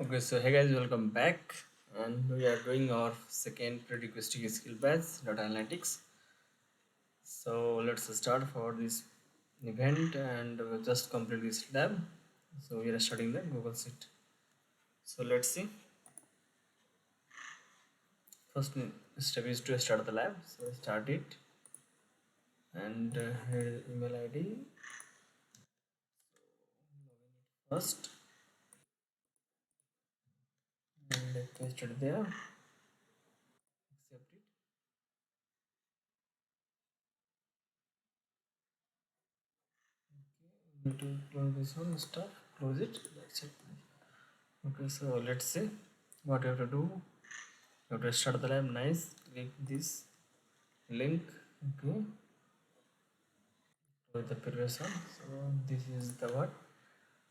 Okay, so hey guys, welcome back, and we are doing our second prerequisite skill batch, data analytics. So let's start for this event, and we'll just complete this lab. So we are starting the Google Sheet. So let's see. First step is to start the lab. So start it, and here is email ID. First, and paste it there. Accept it. Need to close this one. Stop. Close it. That's it. Okay, so let's see what you have to do. You have to start the lab. Nice. Click this link. Okay, with the previous one. So this is the what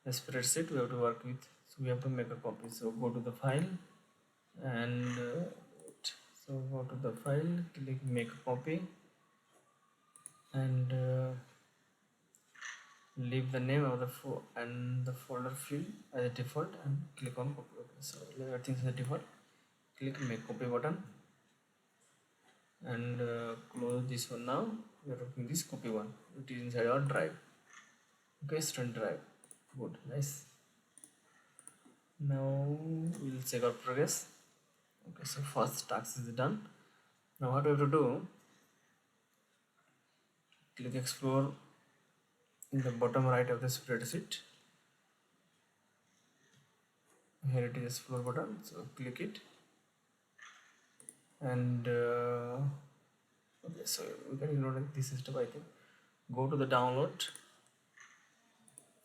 the spreadsheet we have to work with. So we have to make a copy. So go to the file and so go to the file. Click make a copy and leave the name of the and the folder field as a default and click on copy. Okay, so leave everything as a default. Click make copy button and close this one. Now we are opening this copy one. It is inside our drive. Okay, student drive. Good, nice. Now we'll check our progress. Okay, so first task is done. Now what we have to do, click explore in the bottom right of the spreadsheet. Here it is explore button, so click it and okay, so we can ignore this step. I think go to the download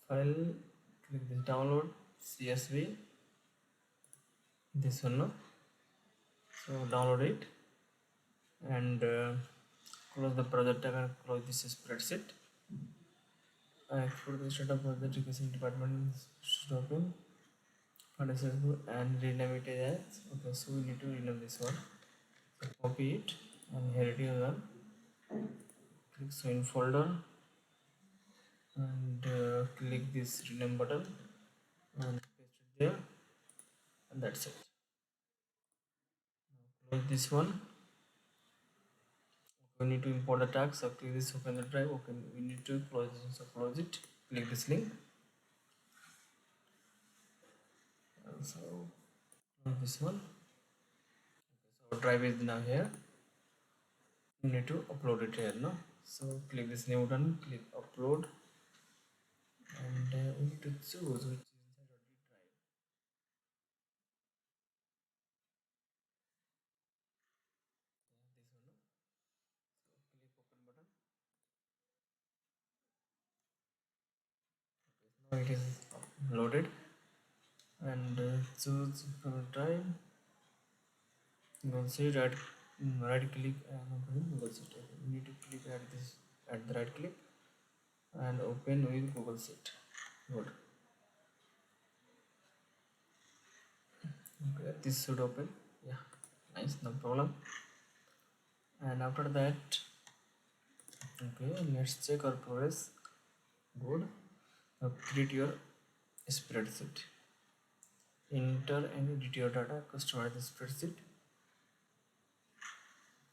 file, click this download CSV, this one, no? So download it and close the project tab and close this spreadsheet. For the state of the education department should open and rename it as. Okay, so we need to rename this one. So copy it and here it is one. Click so in folder and click this rename button and paste it there, and that's it. Now close this one. We need to import the tag, so click this open the drive. Okay, we need to close this, so close it. Click this link. And so close this one. Okay, so our drive is now here. You need to upload it here, no? So click this new button, click upload, and we need to choose which is inside our drive. This one, no? So click open button. Okay, so now it is loaded, and choose from drive. You can see right click and open Google Sheet. You need to click at this at the right click and open with Google Sheet. Good. Okay, this should open. Yeah, nice, no problem. And after that, okay, let's check our progress. Good. Now create your spreadsheet. Enter and edit your data. Customize the spreadsheet.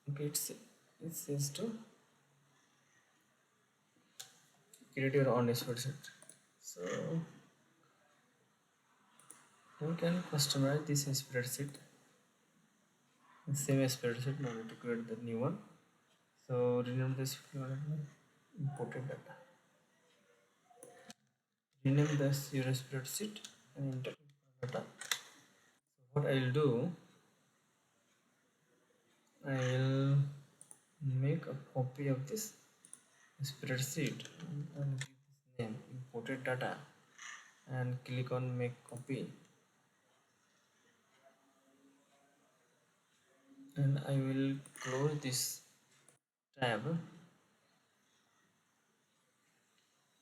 Okay, it says to create your own spreadsheet. So you can customize this spreadsheet. Same spreadsheet. Now we need to create the new one. So rename this imported data. Rename this your spreadsheet and enter data. So what I will do, I will make a copy of this spreadsheet and give this name imported data and click on make copy, and I will close this tab.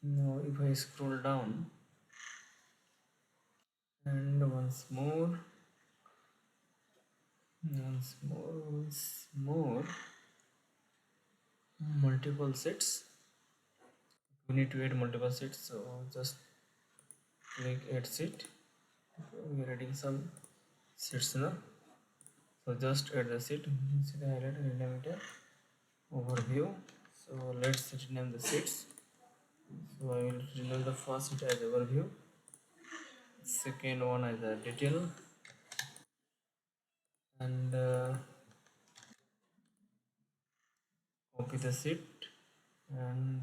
Now if I scroll down and once more multiple sets, we need to add multiple sets, so just click add sheet We are adding some seats now. So just add the seat. Seat highlight, rename it overview. So let's rename the seats. So I will rename the first seat as overview, second one as a detail, and copy the seat, and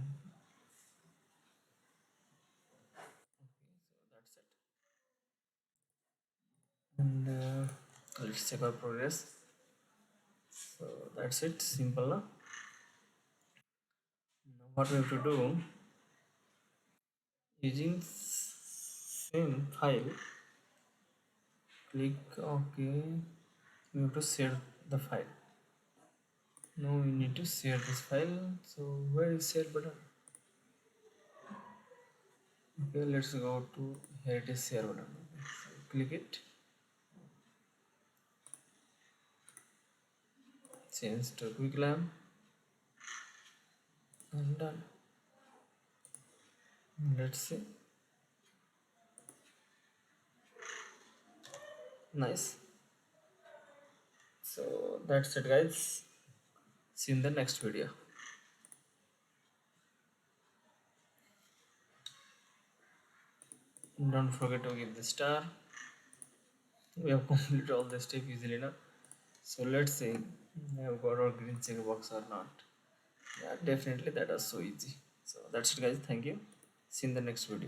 so that's it. And let's check our progress. So that's it, simple. Now what we have to do, using same file, click OK. We have to share the file. Now we need to share this file. So where is share button? Okay, let's go to here. It is share button. So click it, change to qwiklab, and done. Let's see. Nice. So that's it, guys. See you in the next video. Don't forget to give the star. We have completed all the steps easily now. So let's see, I have got our green checkbox or not. Yeah, definitely that was so easy. So that's it, guys. Thank you. See you in the next video.